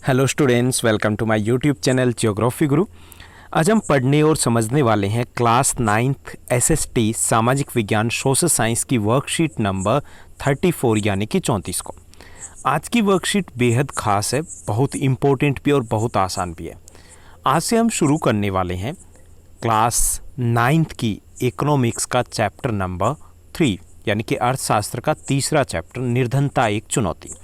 Hello students, welcome to my YouTube channel Geography Guru. आज हम पढ़ने और समझने वाले हैं क्लास 9th एसएसटी सामाजिक विज्ञान सोशल साइंस की वर्कशीट नंबर 34 यानी कि 34 को। आज की वर्कशीट बेहद खास है, बहुत इम्पोर्टेंट भी और बहुत आसान भी है। आज से हम शुरू करने वाले हैं क्लास 9th की इकोनॉमिक्स का चैप्टर नंबर 3 यानी कि अर्थशास्त्र का तीसरा चैप्टर निर्धनता एक चुनौती।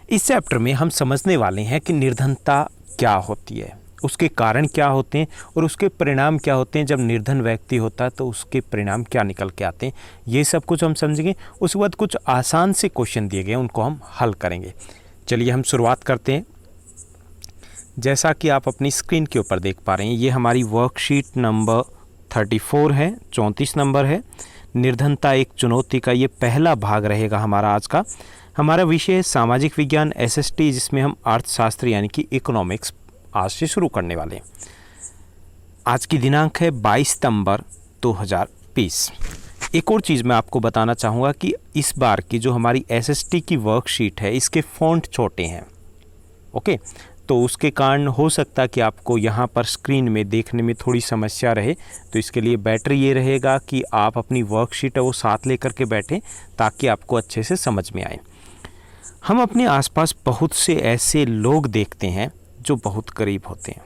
इस चैप्टर में हम समझने वाले हैं कि निर्धनता क्या होती है, उसके कारण क्या होते हैं और उसके परिणाम क्या होते हैं। जब निर्धन व्यक्ति होता है तो उसके परिणाम क्या निकल के आते हैं, ये सब कुछ हम समझेंगे। उसके बाद कुछ आसान से क्वेश्चन दिए गए, उनको हम हल करेंगे। चलिए हम शुरुआत करते हैं। जैसा कि आप अपनी स्क्रीन के ऊपर देख पा रहे हैं, ये हमारी वर्कशीट नंबर 34 है, 34 नंबर है। निर्धनता एक चुनौती का ये पहला भाग रहेगा हमारा आज का। हमारा विषय है सामाजिक विज्ञान एसएसटी, जिसमें हम अर्थशास्त्र यानी कि इकोनॉमिक्स आज से शुरू करने वाले हैं। आज की दिनांक है 22 सितंबर 2020। एक और चीज़ मैं आपको बताना चाहूँगा कि इस बार की जो हमारी एसएसटी की वर्कशीट है, इसके फ़ॉन्ट छोटे हैं। ओके, तो उसके कारण हो सकता है कि आपको यहाँ पर स्क्रीन में देखने में थोड़ी समस्या रहे। तो इसके लिए बेटर ये रहेगा कि आप अपनी वर्कशीट है वो साथ लेकर के बैठें, ताकि आपको अच्छे से समझ में आए। हम अपने आसपास बहुत से ऐसे लोग देखते हैं जो बहुत गरीब होते हैं।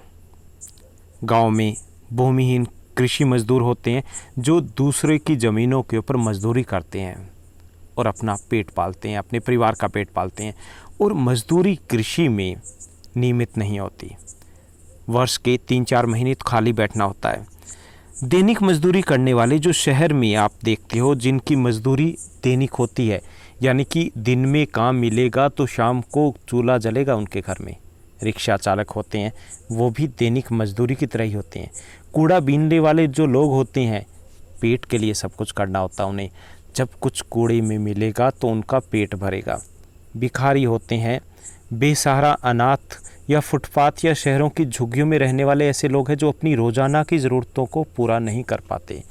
गांव में भूमिहीन कृषि मजदूर होते हैं जो दूसरे की ज़मीनों के ऊपर मजदूरी करते हैं और अपना पेट पालते हैं, अपने परिवार का पेट पालते हैं। और मजदूरी कृषि में नियमित नहीं होती, वर्ष के 3-4 महीने तो खाली बैठना होता है। दैनिक मजदूरी करने वाले जो शहर में आप देखते हो, जिनकी मजदूरी दैनिक होती है, यानी कि दिन में काम मिलेगा तो शाम को चूल्हा जलेगा उनके घर में, रिक्शा चालक होते हैं, वो भी दैनिक मजदूरी की तरह ही होते हैं। कूड़ा बीनने वाले जो लोग होते हैं, पेट के लिए सब कुछ करना होता है उन्हें। जब कुछ कूड़े में मिलेगा तो उनका पेट भरेगा। भिखारी होते हैं, बेसहारा अनाथ या फुटपाथ या शहरों की झुग्गियों में रहने वाले ऐसे लोग हैं जो अपनी रोज़ाना की ज़रूरतों को पूरा नहीं कर पाते।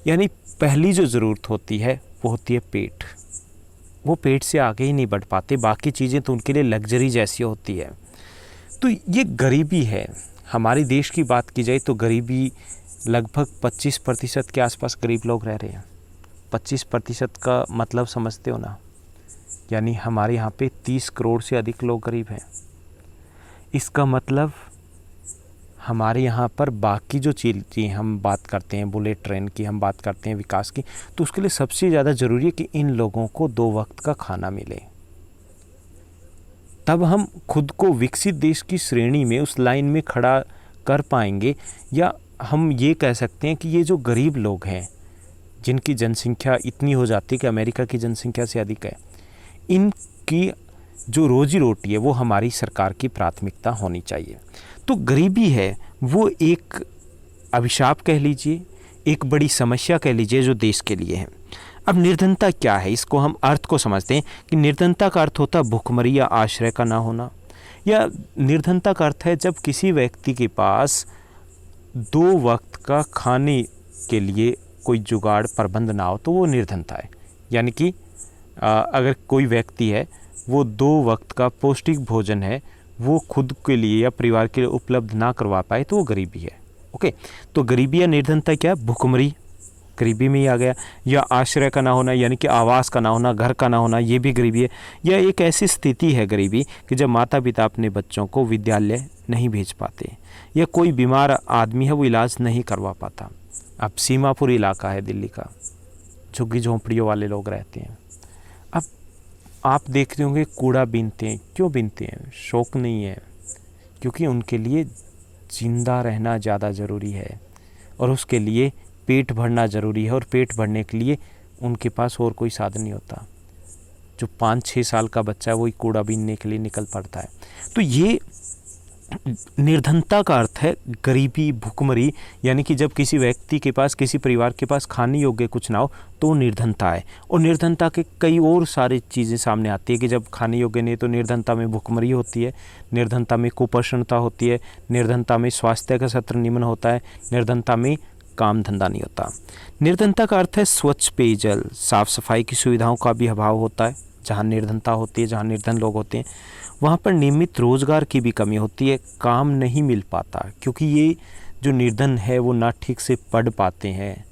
यानी पहली जो ज़रूरत होती है वो होती है पेट। वो पेट से आगे ही नहीं बढ़ पाते, बाकी चीज़ें तो उनके लिए लग्जरी जैसी होती है। तो ये गरीबी है। हमारे देश की बात की जाए तो गरीबी लगभग 25% के आसपास गरीब लोग रह रहे हैं। 25% का मतलब समझते हो ना, यानी हमारे यहाँ पे 30 करोड़ से अधिक लोग गरीब हैं। इसका मतलब हमारे यहाँ पर बाकी जो चीज़ें हम बात करते हैं, बुलेट ट्रेन की हम बात करते हैं, विकास की, तो उसके लिए सबसे ज़्यादा ज़रूरी है कि इन लोगों को 2 वक्त का खाना मिले। तब हम खुद को विकसित देश की श्रेणी में उस लाइन में खड़ा कर पाएंगे। या हम ये कह सकते हैं कि ये जो गरीब लोग हैं, जिनकी जनसंख्या इतनी हो जाती है कि अमेरिका की जनसंख्या से अधिक है, इनकी जो रोजी रोटी है वो हमारी सरकार की प्राथमिकता होनी चाहिए। तो गरीबी है वो एक अभिशाप कह लीजिए, एक बड़ी समस्या कह लीजिए जो देश के लिए है। अब निर्धनता क्या है, इसको हम अर्थ को समझते हैं कि निर्धनता का अर्थ होता है भुखमरी या आश्रय का ना होना। या निर्धनता का अर्थ है जब किसी व्यक्ति के पास 2 वक्त का खाने के लिए कोई जुगाड़ प्रबंध ना हो, तो वो निर्धनता है। यानी कि अगर कोई व्यक्ति है, वो 2 वक्त का पौष्टिक भोजन है वो खुद के लिए या परिवार के लिए उपलब्ध ना करवा पाए, तो वो गरीबी है। ओके, तो गरीबी या निर्धनता क्या है? भुखमरी गरीबी में ही आ गया। या आश्रय का ना होना, यानी कि आवास का ना होना, घर का ना होना, ये भी गरीबी है। या एक ऐसी स्थिति है गरीबी कि जब माता पिता अपने बच्चों को विद्यालय नहीं भेज पाते, या कोई बीमार आदमी है वो इलाज नहीं करवा पाता। अब सीमापुर इलाका है दिल्ली का, झुग्गी झोंपड़ियों वाले लोग रहते हैं। अब आप देख रहे होंगे कूड़ा बीनते हैं। क्यों बीनते हैं? शौक नहीं है, क्योंकि उनके लिए जिंदा रहना ज़्यादा ज़रूरी है और उसके लिए पेट भरना ज़रूरी है। और पेट भरने के लिए उनके पास और कोई साधन नहीं होता। जो 5-6 साल का बच्चा है वही कूड़ा बीनने के लिए निकल पड़ता है। तो ये निर्धनता का अर्थ है गरीबी, भुखमरी। यानी कि जब किसी व्यक्ति के पास, किसी परिवार के पास खाने योग्य कुछ ना हो, तो निर्धनता है। और निर्धनता के कई और सारी चीज़ें सामने आती है कि जब खाने योग्य नहीं, तो निर्धनता में भुखमरी होती है, निर्धनता में कुपोषणता होती है, निर्धनता में स्वास्थ्य का स्तर निम्न होता है, निर्धनता में काम धंधा नहीं होता। निर्धनता का अर्थ है स्वच्छ पेयजल, साफ सफाई की सुविधाओं का भी अभाव होता है। जहाँ निर्धनता होती है, जहाँ निर्धन लोग होते हैं, वहाँ पर नियमित रोज़गार की भी कमी होती है, काम नहीं मिल पाता, क्योंकि ये जो निर्धन है वो ना ठीक से पढ़ पाते हैं,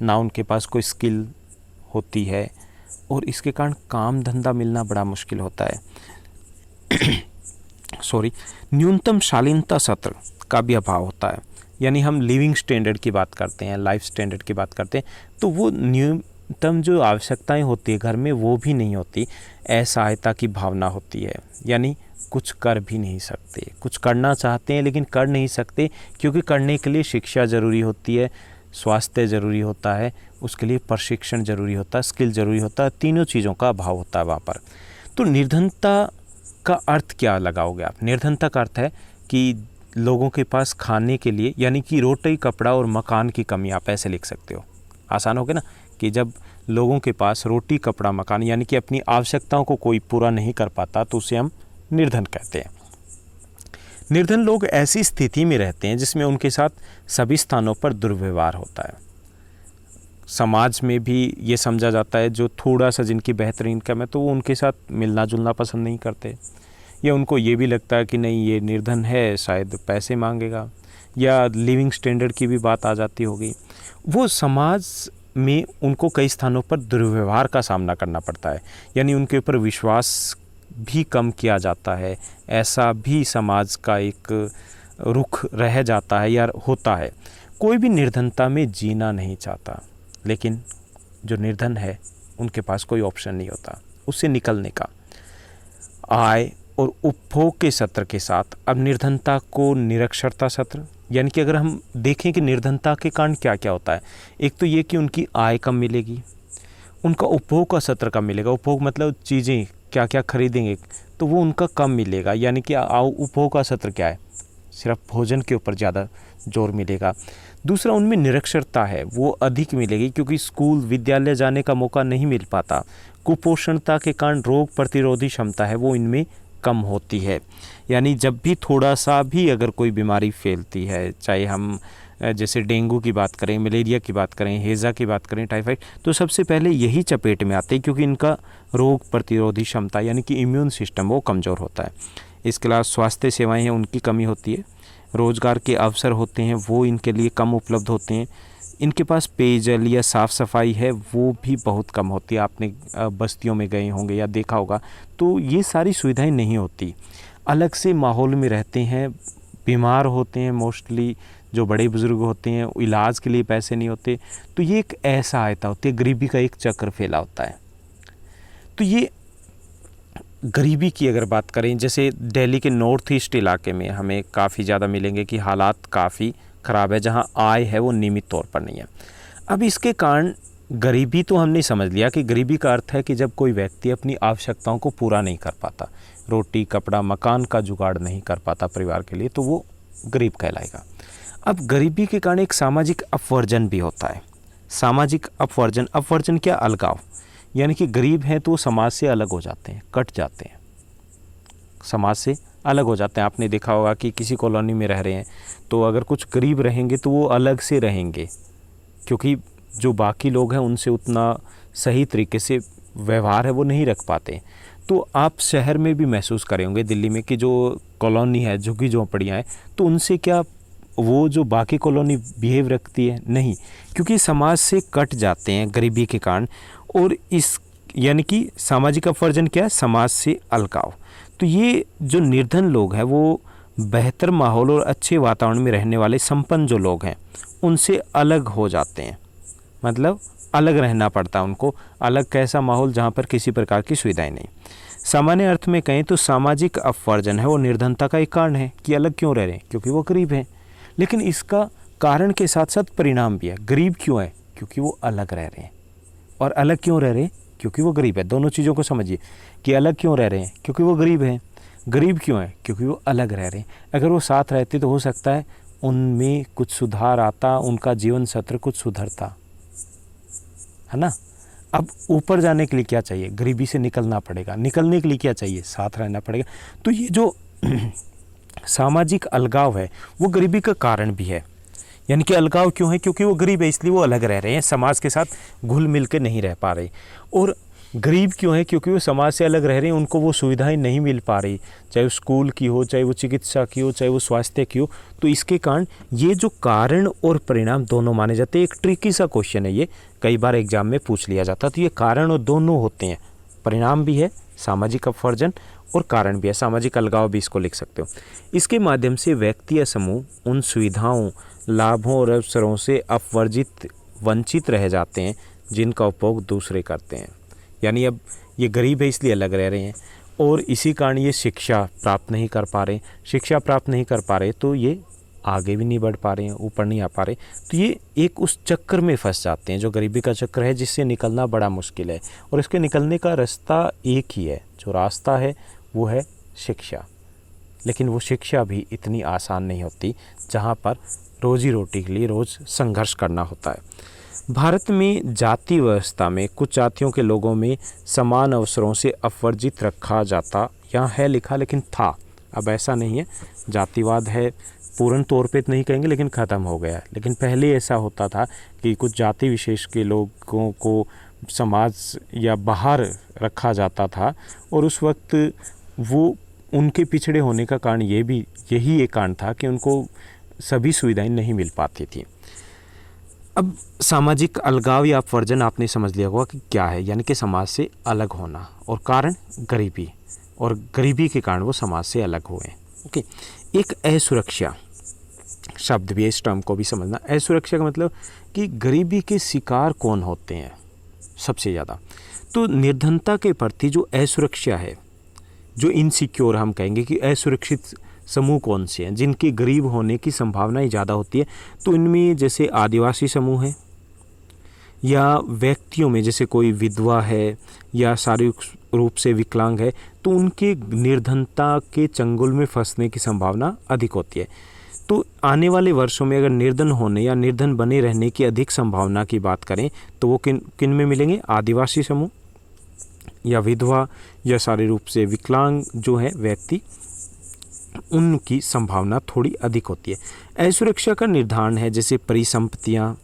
ना उनके पास कोई स्किल होती है, और इसके कारण काम धंधा मिलना बड़ा मुश्किल होता है। न्यूनतम शालीनता सत्र का भी अभाव होता है। यानी हम लिविंग स्टैंडर्ड की बात करते हैं, लाइफ स्टैंडर्ड की बात करते हैं, तो वो न्यूनतम जो आवश्यकताएं होती है घर में वो भी नहीं होती। असहायता की भावना होती है, यानी कुछ कर भी नहीं सकते, कुछ करना चाहते हैं लेकिन कर नहीं सकते, क्योंकि करने के लिए शिक्षा ज़रूरी होती है, स्वास्थ्य ज़रूरी होता है, उसके लिए प्रशिक्षण ज़रूरी होता है, स्किल ज़रूरी होता है, तीनों चीज़ों का अभाव होता है वहाँ पर। तो निर्धनता का अर्थ क्या लगाओगे आप? निर्धनता का अर्थ है कि लोगों के पास खाने के लिए, यानी कि रोटी, कपड़ा और मकान की कमी, आप ऐसे लिख सकते हो। आसान हो गया ना, कि जब लोगों के पास रोटी, कपड़ा, मकान, यानी कि अपनी आवश्यकताओं को कोई पूरा नहीं कर पाता, तो उसे हम निर्धन कहते हैं। निर्धन लोग ऐसी स्थिति में रहते हैं जिसमें उनके साथ सभी स्थानों पर दुर्व्यवहार होता है। समाज में भी ये समझा जाता है, जो थोड़ा सा जिनकी बेहतरीन इनकम है तो वो उनके साथ मिलना जुलना पसंद नहीं करते, या उनको ये भी लगता है कि नहीं ये निर्धन है, शायद पैसे मांगेगा, या लिविंग स्टैंडर्ड की भी बात आ जाती होगी। वो समाज में उनको कई स्थानों पर दुर्व्यवहार का सामना करना पड़ता है, यानी उनके ऊपर विश्वास भी कम किया जाता है, ऐसा भी समाज का एक रुख रह जाता है या होता है। कोई भी निर्धनता में जीना नहीं चाहता, लेकिन जो निर्धन है उनके पास कोई ऑप्शन नहीं होता उससे निकलने का। आय और उपभोग के सत्र के साथ अब निर्धनता को निरक्षरता सत्र, यानी कि अगर हम देखें कि निर्धनता के कारण क्या क्या होता है, एक तो ये कि उनकी आय कम मिलेगी, उनका उपभोग का सत्र कम मिलेगा। उपभोग मतलब चीज़ें क्या क्या खरीदेंगे तो वो उनका कम मिलेगा, यानी कि उपभोग का सत्र क्या है, सिर्फ भोजन के ऊपर ज़्यादा जोर मिलेगा। दूसरा, उनमें निरक्षरता है वो अधिक मिलेगी, क्योंकि स्कूल विद्यालय जाने का मौका नहीं मिल पाता। कुपोषणता के कारण रोग प्रतिरोधी क्षमता है वो इनमें कम होती है, यानी जब भी थोड़ा सा भी अगर कोई बीमारी फैलती है, चाहे हम जैसे डेंगू की बात करें, मलेरिया की बात करें, हैज़ा की बात करें, टाइफाइड, तो सबसे पहले यही चपेट में आते हैं, क्योंकि इनका रोग प्रतिरोधी क्षमता यानी कि इम्यून सिस्टम वो कमज़ोर होता है। इसके अलावा स्वास्थ्य सेवाएं हैं उनकी कमी होती है, रोज़गार के अवसर होते हैं वो इनके लिए कम उपलब्ध होते हैं, इनके पास पेयजल या साफ़ सफाई है वो भी बहुत कम होती है। आपने बस्तियों में गए होंगे या देखा होगा, तो ये सारी सुविधाएं नहीं होती, अलग से माहौल में रहते हैं, बीमार होते हैं, मोस्टली जो बड़े बुज़ुर्ग होते हैं इलाज के लिए पैसे नहीं होते, तो ये एक असहायता होती है, गरीबी का एक चक्र फैला होता है। तो ये गरीबी की अगर बात करें, जैसे दिल्ली के नॉर्थ ईस्ट इलाके में हमें काफ़ी ज़्यादा मिलेंगे कि हालात काफ़ी ख़राब है, जहां आय है वो नियमित तौर पर नहीं है। अब इसके कारण गरीबी तो हमने समझ लिया कि गरीबी का अर्थ है कि जब कोई व्यक्ति अपनी आवश्यकताओं को पूरा नहीं कर पाता, रोटी, कपड़ा, मकान का जुगाड़ नहीं कर पाता परिवार के लिए, तो वो गरीब कहलाएगा। अब गरीबी के कारण एक सामाजिक अपवर्जन भी होता है। सामाजिक अपवर्जन क्या? अलगाव, यानी कि गरीब हैं तो वो समाज से अलग हो जाते हैं, कट जाते हैं, समाज से अलग हो जाते हैं। आपने देखा होगा कि किसी कॉलोनी में रह रहे हैं तो अगर कुछ गरीब रहेंगे तो वो अलग से रहेंगे, क्योंकि जो बाकी लोग हैं उनसे उतना सही तरीके से व्यवहार है वो नहीं रख पाते। तो आप शहर में भी महसूस करे होंगे दिल्ली में कि जो कॉलोनी है, झुग्गी झोंपड़ियाँ हैं, तो उनसे क्या वो जो बाकी कॉलोनी बिहेव रखती है? नहीं, क्योंकि समाज से कट जाते हैं गरीबी के कारण। और इस यानी कि सामाजिक अपवर्जन क्या है? समाज से अलगाव। तो ये जो निर्धन लोग हैं वो बेहतर माहौल और अच्छे वातावरण में रहने वाले संपन्न जो लोग हैं उनसे अलग हो जाते हैं, मतलब अलग रहना पड़ता है उनको। अलग कैसा माहौल? जहाँ पर किसी प्रकार की सुविधाएं नहीं। सामान्य अर्थ में कहें तो सामाजिक अपवर्जन है वो निर्धनता का एक कारण है कि अलग क्यों रह रहे हैं, क्योंकि वो गरीब हैं। लेकिन इसका कारण के साथ साथ परिणाम भी है। गरीब क्यों है? क्योंकि वो अलग रह रहे हैं। और अलग क्यों रह रहे हैं? क्योंकि वो गरीब है। दोनों चीज़ों को समझिए कि अलग क्यों रह रहे हैं? क्योंकि वो गरीब हैं। गरीब क्यों है? क्योंकि वो अलग रह रहे हैं। अगर वो साथ रहते तो हो सकता है उनमें कुछ सुधार आता, उनका जीवन सत्र कुछ सुधरता, है ना। अब ऊपर जाने के लिए क्या चाहिए? गरीबी से निकलना पड़ेगा। निकलने के लिए क्या चाहिए? साथ रहना पड़ेगा। तो ये जो सामाजिक अलगाव है वो गरीबी का कारण भी है। यानी कि अलगाव क्यों है? क्योंकि वो गरीब है, इसलिए वो अलग रह रहे हैं, समाज के साथ घुल मिल के नहीं रह पा रहे। और गरीब क्यों है? क्योंकि वो समाज से अलग रह रहे हैं, उनको वो सुविधाएं नहीं मिल पा रही, चाहे वो स्कूल की हो, चाहे वो चिकित्सा की हो, चाहे वो स्वास्थ्य की हो। तो इसके कारण ये जो कारण और परिणाम दोनों माने जाते हैं। एक ट्रिकी सा क्वेश्चन है ये, कई बार एग्जाम में पूछ लिया जाता। तो ये कारण और दोनों होते हैं, परिणाम भी है सामाजिक अपवर्जन और कारण भी है सामाजिक अलगाव भी इसको लिख सकते हो। इसके माध्यम से व्यक्ति या समूह उन सुविधाओं, लाभों और अवसरों से अपवर्जित वंचित रह जाते हैं जिनका उपभोग दूसरे करते हैं। यानी अब ये गरीब है इसलिए अलग रह रहे हैं, और इसी कारण ये शिक्षा प्राप्त नहीं कर पा रहे। शिक्षा प्राप्त नहीं कर पा रहे तो ये आगे भी नहीं बढ़ पा रहे हैं, ऊपर नहीं आ पा रहे। तो ये एक उस चक्कर में फंस जाते हैं जो गरीबी का चक्र है, जिससे निकलना बड़ा मुश्किल है। और इसके निकलने का रास्ता एक ही है, जो रास्ता है वो है शिक्षा। लेकिन वो शिक्षा भी इतनी आसान नहीं होती, जहाँ पर रोजी रोटी के लिए रोज़ संघर्ष करना होता है। भारत में जाति व्यवस्था में कुछ जातियों के लोगों में समान अवसरों से अपवर्जित रखा जाता, यहाँ है लिखा लेकिन था, अब ऐसा नहीं है। जातिवाद है, पूर्ण तौर पे तो नहीं कहेंगे लेकिन ख़त्म हो गया है। लेकिन पहले ऐसा होता था कि कुछ जाति विशेष के लोगों को समाज या बाहर रखा जाता था, और उस वक्त वो उनके पिछड़े होने का कारण यही एक कारण था कि उनको सभी सुविधाएं नहीं मिल पाती थी। अब सामाजिक अलगाव या अपवर्जन आपने समझ लिया होगा कि क्या है, यानी कि समाज से अलग होना, और कारण गरीबी, और गरीबी के कारण वो समाज से अलग हुए। ओके, एक असुरक्षा शब्द भी है, इस टर्म को भी समझना। असुरक्षा का मतलब कि गरीबी के शिकार कौन होते हैं सबसे ज़्यादा? तो निर्धनता के प्रति जो असुरक्षा है, जो इनसिक्योर हम कहेंगे कि असुरक्षित समूह कौन से हैं, जिनके गरीब होने की संभावनाएं ज़्यादा होती है। तो इनमें जैसे आदिवासी समूह है, या व्यक्तियों में जैसे कोई विधवा है या शारीरिक रूप से विकलांग है, तो उनके निर्धनता के चंगुल में फंसने की संभावना अधिक होती है। तो आने वाले वर्षों में अगर निर्धन होने या निर्धन बने रहने की अधिक संभावना की बात करें तो वो किन में मिलेंगे? आदिवासी समूह या विधवा या शारीरिक रूप से विकलांग जो है व्यक्ति, उनकी संभावना थोड़ी अधिक होती है। असुरक्षा का निर्धारण है जैसे परिसंपत्तियाँ,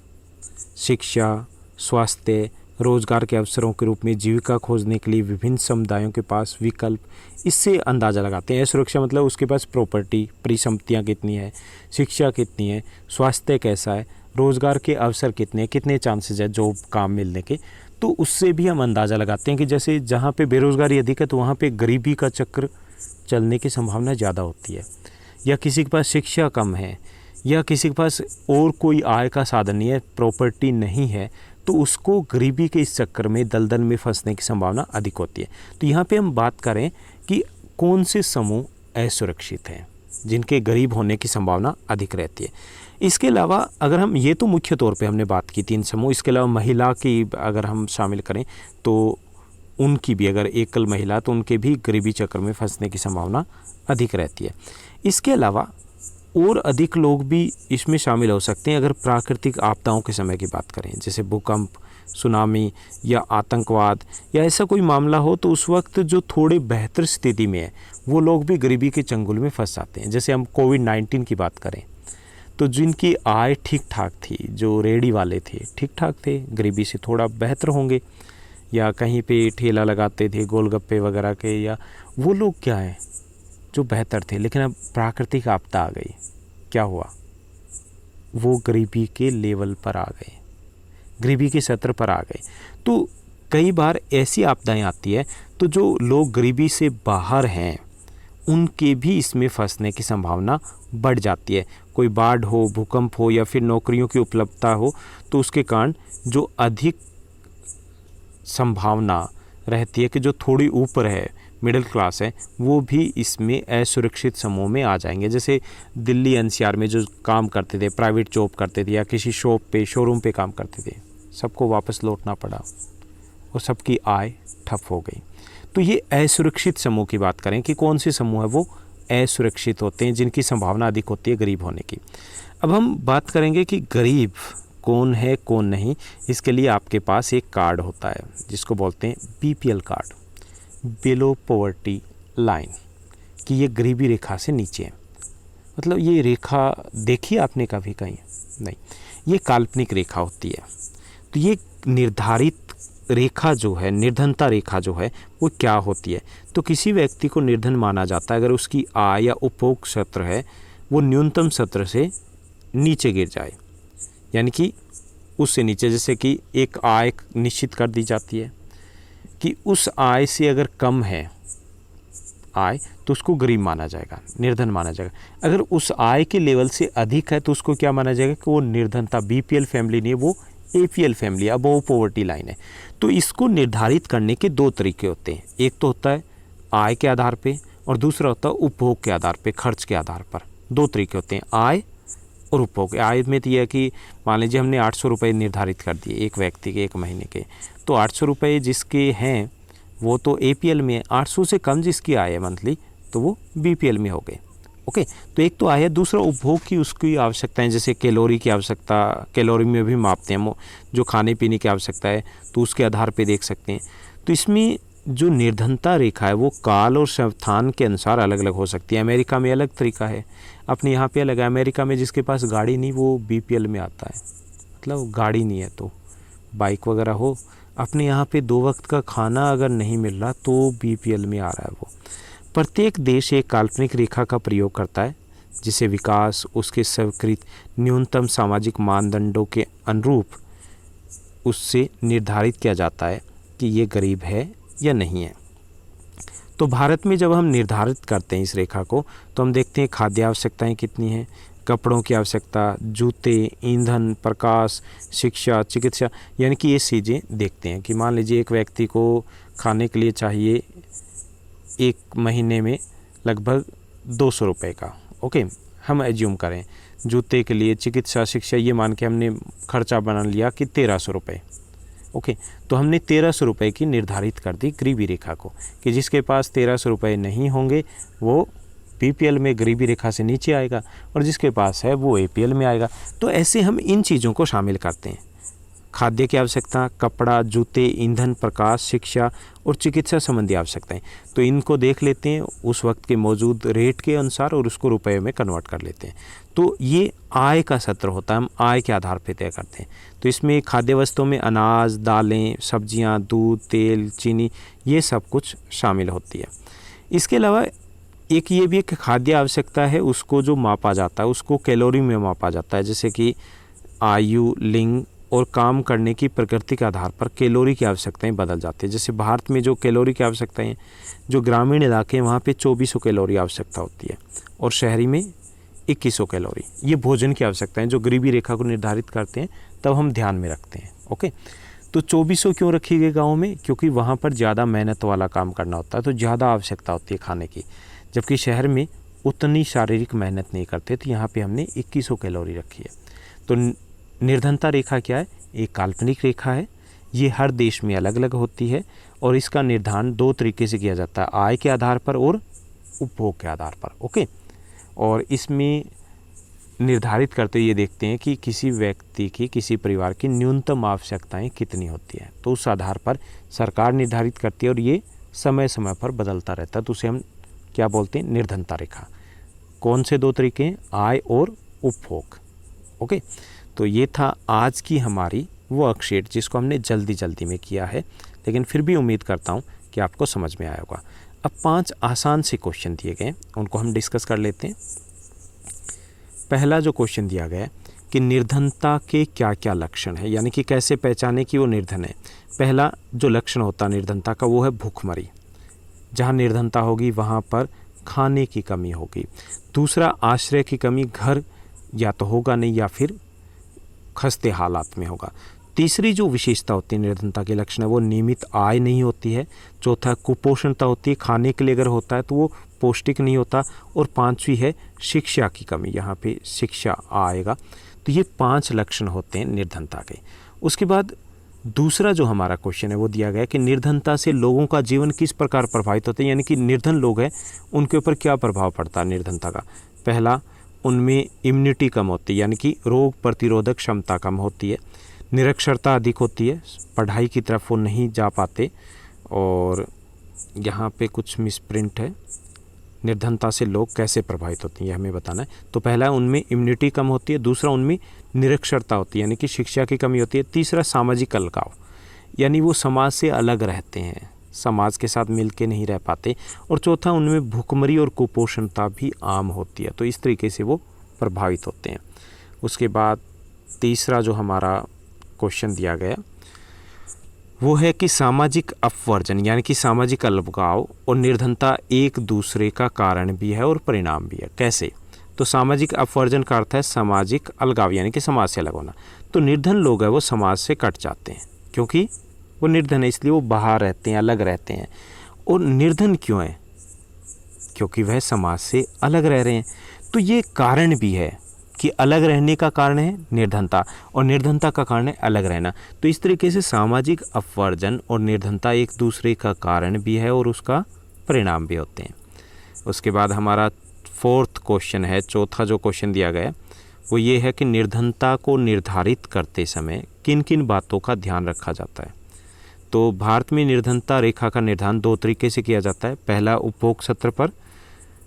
शिक्षा, स्वास्थ्य, रोजगार के अवसरों के रूप में जीविका खोजने के लिए विभिन्न समुदायों के पास विकल्प, इससे अंदाज़ा लगाते हैं। असुरक्षा मतलब उसके पास प्रॉपर्टी, परिसंपत्तियाँ कितनी है, शिक्षा कितनी है, स्वास्थ्य कैसा है, रोज़गार के अवसर कितने हैं, कितने चांसेस है जॉब काम मिलने के। तो उससे भी हम अंदाज़ा लगाते हैं कि जैसे जहाँ पे बेरोज़गारी अधिक है तो वहाँ पे गरीबी का चक्र चलने की संभावना ज़्यादा होती है, या किसी के पास शिक्षा कम है, या किसी के पास और कोई आय का साधन नहीं है, प्रॉपर्टी नहीं है, तो उसको गरीबी के इस चक्कर में दलदल में फंसने की संभावना अधिक होती है। तो यहाँ पे हम बात करें कि कौन से समूह असुरक्षित हैं, जिनके गरीब होने की संभावना अधिक रहती है। इसके अलावा अगर हम, ये तो मुख्य तौर पे हमने बात की 3 समूह, इसके अलावा महिला की अगर हम शामिल करें तो उनकी भी, अगर एकल महिला तो उनके भी गरीबी चक्कर में फंसने की संभावना अधिक रहती है। इसके अलावा और अधिक लोग भी इसमें शामिल हो सकते हैं अगर प्राकृतिक आपदाओं के समय की बात करें, जैसे भूकंप, सुनामी या आतंकवाद या ऐसा कोई मामला हो, तो उस वक्त जो थोड़े बेहतर स्थिति में है वो लोग भी गरीबी के चंगुल में फंस जाते हैं। जैसे हम कोविड-19 की बात करें तो जिनकी आय ठीक ठाक थी, जो रेहड़ी वाले थे ठीक ठाक थे, गरीबी से थोड़ा बेहतर होंगे, या कहीं पे ठेला लगाते थे गोलगप्पे वगैरह के, या वो लोग क्या हैं जो बेहतर थे। लेकिन अब प्राकृतिक आपदा आ गई, क्या हुआ? वो गरीबी के लेवल पर आ गए, गरीबी के स्तर पर आ गए। तो कई बार ऐसी आपदाएं आती है तो जो लोग गरीबी से बाहर हैं उनके भी इसमें फंसने की संभावना बढ़ जाती है। कोई बाढ़ हो, भूकंप हो, या फिर नौकरियों की उपलब्धता हो, तो उसके कारण जो अधिक संभावना रहती है कि जो थोड़ी ऊपर है, मिडिल क्लास है, वो भी इसमें असुरक्षित समूह में आ जाएंगे। जैसे दिल्ली एनसीआर में जो काम करते थे, प्राइवेट जॉब करते थे, या किसी शॉप पे, शोरूम पे काम करते थे, सबको वापस लौटना पड़ा और सबकी आय ठप हो गई। तो ये असुरक्षित समूह की बात करें कि कौन से समूह है वो असुरक्षित होते हैं, जिनकी संभावना अधिक होती है गरीब होने की। अब हम बात करेंगे कि गरीब कौन है कौन नहीं। इसके लिए आपके पास एक कार्ड होता है जिसको बोलते हैं BPL card, below poverty line, कि ये गरीबी रेखा से नीचे है। मतलब ये रेखा देखी आपने कभी कहीं? नहीं, ये काल्पनिक रेखा होती है। तो ये निर्धारित रेखा जो है, निर्धनता रेखा जो है वो क्या होती है। तो किसी व्यक्ति को निर्धन माना जाता है अगर उसकी आय या उपभोग सत्र है वो न्यूनतम सत्र से नीचे गिर जाए, यानी कि उससे नीचे, जैसे कि एक आय निश्चित कर दी जाती है कि उस आय से अगर कम है आय तो उसको गरीब माना जाएगा, निर्धन माना जाएगा। अगर उस आय के लेवल से अधिक है तो उसको क्या माना जाएगा कि वो निर्धनता, बीपीएल फैमिली नहीं है, वो APL family, above poverty line है। तो इसको निर्धारित करने के दो तरीके होते हैं, एक तो होता है आय के आधार पे और दूसरा होता है उपभोग के आधार पे, खर्च के आधार पर। दो तरीके होते हैं, आय और उपभोग। आय में तो यह है कि मान लीजिए हमने 800 रुपये निर्धारित कर दिए एक व्यक्ति के एक महीने के, तो 800 रुपये जिसके हैं वो तो एपीएल में है, 800 से कम जिसकी आय है मंथली तो वो बीपीएल में हो गए। ओके, तो एक तो आय है, दूसरा उपभोग की उसकी आवश्यकताएं, जैसे कैलोरी की आवश्यकता, कैलोरी में भी मापते हैं, जो खाने पीने की आवश्यकता है तो उसके आधार पे देख सकते हैं। तो इसमें जो निर्धनता रेखा है वो काल और स्थान के अनुसार अलग अलग हो सकती है। अमेरिका में अलग तरीका है, अपने यहाँ पे अलग है। अमेरिका में जिसके पास गाड़ी नहीं वो बीपीएल में आता है, मतलब गाड़ी नहीं है तो बाइक वगैरह हो। अपने यहाँ पे 2 वक्त का खाना अगर नहीं मिल रहा तो बीपीएल में आ रहा है वो। प्रत्येक देश एक काल्पनिक रेखा का प्रयोग करता है जिसे विकास उसके स्वीकृत न्यूनतम सामाजिक मानदंडों के अनुरूप उससे निर्धारित किया जाता है कि ये गरीब है या नहीं है। तो भारत में जब हम निर्धारित करते हैं इस रेखा को तो हम देखते हैं खाद्य आवश्यकताएं कितनी हैं, कपड़ों की आवश्यकता, जूते, ईंधन, प्रकाश, शिक्षा, चिकित्सा, यानी कि ये चीज़ें देखते हैं कि मान लीजिए एक व्यक्ति को खाने के लिए चाहिए एक महीने में लगभग 200 रुपये का, ओके, हम एज्यूम करें। जूते के लिए, चिकित्सा, शिक्षा, ये मान के हमने खर्चा बना लिया कि 1300 रुपये, ओके। तो हमने 1300 रुपये की निर्धारित कर दी गरीबी रेखा को कि जिसके पास 1300 रुपये नहीं होंगे वो बीपीएल में गरीबी रेखा से नीचे आएगा और जिसके पास है वो एपीएल में आएगा। तो ऐसे हम इन चीज़ों को शामिल करते हैं, खाद्य की आवश्यकता, कपड़ा, जूते, ईंधन, प्रकाश, शिक्षा और चिकित्सा संबंधी आवश्यकताएं। तो इनको देख लेते हैं उस वक्त के मौजूद रेट के अनुसार और उसको रुपए में कन्वर्ट कर लेते हैं। तो ये आय का सत्र होता है, हम आय के आधार पर तय करते हैं। तो इसमें खाद्य वस्तुओं में अनाज, दालें, सब्जियां, दूध, तेल, चीनी, ये सब कुछ शामिल होती है। इसके अलावा एक ये भी एक खाद्य आवश्यकता है, उसको जो मापा जाता है उसको कैलोरी में मापा जाता है, जैसे कि आयु, लिंग और काम करने की प्रकृति के आधार पर कैलोरी की आवश्यकताएं बदल जाती है। जैसे भारत में जो कैलोरी की आवश्यकताएं, जो ग्रामीण इलाके हैं वहाँ पे 2400 कैलोरी आवश्यकता होती है और शहरी में 2100 कैलोरी। ये भोजन की आवश्यकताएं जो गरीबी रेखा को निर्धारित करते हैं तब हम ध्यान में रखते हैं, ओके। तो 2400 क्यों रखी गई गाँव में? क्योंकि वहाँ पर ज़्यादा मेहनत वाला काम करना होता है तो ज़्यादा आवश्यकता होती है खाने की, जबकि शहर में उतनी शारीरिक मेहनत नहीं करते, तो यहाँ पे हमने 2100 कैलोरी रखी है। तो निर्धनता रेखा क्या है? एक काल्पनिक रेखा है, ये हर देश में अलग अलग होती है और इसका निर्धारण 2 तरीके से किया जाता है, आय के आधार पर और उपभोग के आधार पर, ओके। और इसमें निर्धारित करते ये देखते हैं कि किसी व्यक्ति की, किसी परिवार की न्यूनतम आवश्यकताएं कितनी होती हैं, तो उस आधार पर सरकार निर्धारित करती है और ये समय समय पर बदलता रहता है। तो उसे हम क्या बोलते हैं? निर्धनता रेखा। कौन से 2 तरीके हैं? आय और उपभोग, ओके। तो ये था आज की हमारी वर्कशीट जिसको हमने जल्दी में किया है, लेकिन फिर भी उम्मीद करता हूँ कि आपको समझ में आया होगा। अब 5 आसान से क्वेश्चन दिए गए, उनको हम डिस्कस कर लेते हैं। पहला जो क्वेश्चन दिया गया है कि निर्धनता के क्या क्या लक्षण है, यानी कि कैसे पहचाने कि वो निर्धन है। पहला जो लक्षण होता है निर्धनता का वो है भूखमरी। जहाँ निर्धनता होगी वहाँ पर खाने की कमी होगी। दूसरा, आश्रय की कमी, घर या तो होगा नहीं या फिर खस्ते हालात में होगा। तीसरी जो विशेषता होती है निर्धनता के लक्षण है वो नियमित आय नहीं होती है। चौथा, कुपोषणता होती है, खाने के लिए अगर होता है तो वो पौष्टिक नहीं होता। और 5वीं है शिक्षा की कमी, यहाँ पे शिक्षा आएगा। तो ये 5 लक्षण होते हैं निर्धनता के। उसके बाद दूसरा जो हमारा क्वेश्चन है वो दिया गया है कि निर्धनता से लोगों का जीवन किस प्रकार प्रभावित होता है, यानी कि निर्धन लोग हैं उनके ऊपर क्या प्रभाव पड़ता है निर्धनता का। पहला, उनमें इम्यूनिटी कम होती है, यानी कि रोग प्रतिरोधक क्षमता कम होती है। निरक्षरता अधिक होती है, पढ़ाई की तरफ वो नहीं जा पाते। और यहाँ पे कुछ मिसप्रिंट है, निर्धनता से लोग कैसे प्रभावित होते हैं ये हमें बताना है। तो पहला, उनमें इम्यूनिटी कम होती है। दूसरा, उनमें निरक्षरता होती है, यानी कि शिक्षा की कमी होती है। तीसरा, सामाजिक अलगाव, यानी वो समाज से अलग रहते हैं, समाज के साथ मिल के नहीं रह पाते। और चौथा, उनमें भूखमरी और कुपोषणता भी आम होती है, तो इस तरीके से वो प्रभावित होते हैं। उसके बाद तीसरा जो हमारा क्वेश्चन दिया गया वो है कि सामाजिक अपवर्जन यानी कि सामाजिक अलगाव और निर्धनता एक दूसरे का कारण भी है और परिणाम भी है। कैसे? तो सामाजिक अपवर्जन का अर्थ है सामाजिक अलगाव यानी कि समाज से अलग होना। तो निर्धन लोग हैं वो समाज से कट जाते हैं, क्योंकि वो निर्धन है इसलिए वो बाहर रहते हैं, अलग रहते हैं। और निर्धन क्यों है? क्योंकि वह समाज से अलग रह रहे हैं। तो ये कारण भी है कि अलग रहने का कारण है निर्धनता और निर्धनता का कारण है अलग रहना। तो इस तरीके से सामाजिक अपवर्जन और निर्धनता एक दूसरे का कारण भी है और उसका परिणाम भी होते हैं। उसके बाद हमारा फोर्थ क्वेश्चन है, चौथा जो क्वेश्चन दिया गया वो ये है कि निर्धनता को निर्धारित करते समय किन किन बातों का ध्यान रखा जाता है। तो भारत में निर्धनता रेखा का निर्धारण दो तरीके से किया जाता है, पहला उपभोग सत्र पर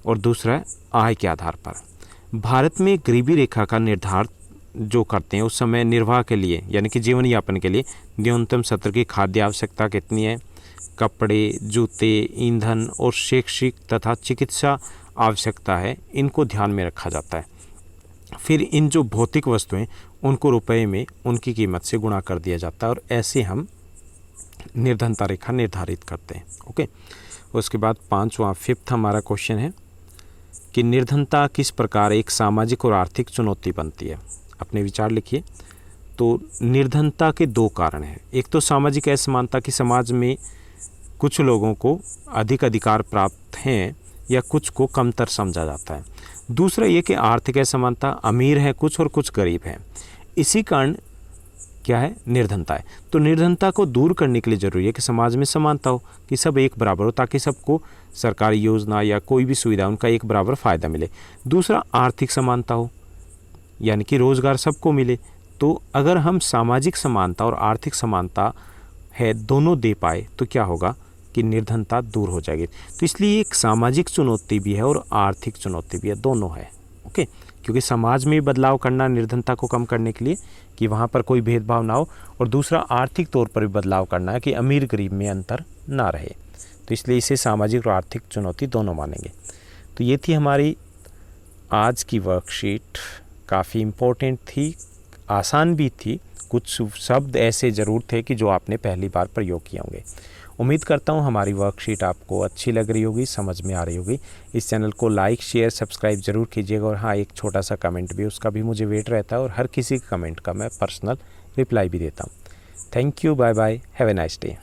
और दूसरा है आय के आधार पर। भारत में गरीबी रेखा का निर्धारण जो करते हैं उस समय निर्वाह के लिए यानी कि जीवन यापन के लिए न्यूनतम सत्र की खाद्य आवश्यकता कितनी है, कपड़े, जूते, ईंधन और शैक्षिक तथा चिकित्सा आवश्यकता है, इनको ध्यान में रखा जाता है। फिर इन जो भौतिक वस्तुएं उनको रुपए में उनकी कीमत से गुणा कर दिया जाता है और ऐसे हम निर्धनता रेखा निर्धारित करते हैं। ओके। उसके बाद फिफ्थ हमारा क्वेश्चन है कि निर्धनता किस प्रकार एक सामाजिक और आर्थिक चुनौती बनती है। अपने विचार लिखिए। तो निर्धनता के दो कारण हैं, एक तो सामाजिक असमानता की समाज में कुछ लोगों को अधिक अधिकार प्राप्त हैं या कुछ को कमतर समझा जाता है। दूसरा ये कि आर्थिक असमानता, अमीर है कुछ और कुछ गरीब हैं, इसी कारण क्या है निर्धनता है। तो निर्धनता को दूर करने के लिए ज़रूरी है कि समाज में समानता हो, कि सब एक बराबर हो, ताकि सबको सरकारी योजना या कोई भी सुविधा उनका एक बराबर फ़ायदा मिले। दूसरा आर्थिक समानता हो यानी कि रोज़गार सबको मिले। तो अगर हम सामाजिक समानता और आर्थिक समानता है दोनों दे पाए तो क्या होगा कि निर्धनता दूर हो जाएगी। तो इसलिए एक सामाजिक चुनौती भी है और आर्थिक चुनौती भी है, दोनों है। ओके। क्योंकि समाज में बदलाव करना निर्धनता को कम करने के लिए कि वहाँ पर कोई भेदभाव ना हो, और दूसरा आर्थिक तौर पर भी बदलाव करना है कि अमीर गरीब में अंतर ना रहे। तो इसलिए इसे सामाजिक और आर्थिक चुनौती दोनों मानेंगे। तो ये थी हमारी आज की वर्कशीट। काफ़ी इम्पोर्टेंट थी, आसान भी थी, कुछ शब्द ऐसे ज़रूर थे कि जो आपने पहली बार प्रयोग किए होंगे। उम्मीद करता हूँ हमारी वर्कशीट आपको अच्छी लग रही होगी, समझ में आ रही होगी। इस चैनल को लाइक, शेयर, सब्सक्राइब ज़रूर कीजिएगा। और हाँ, एक छोटा सा कमेंट भी, उसका भी मुझे वेट रहता है और हर किसी कमेंट का मैं पर्सनल रिप्लाई भी देता हूँ। Thank you, bye bye, have a nice day.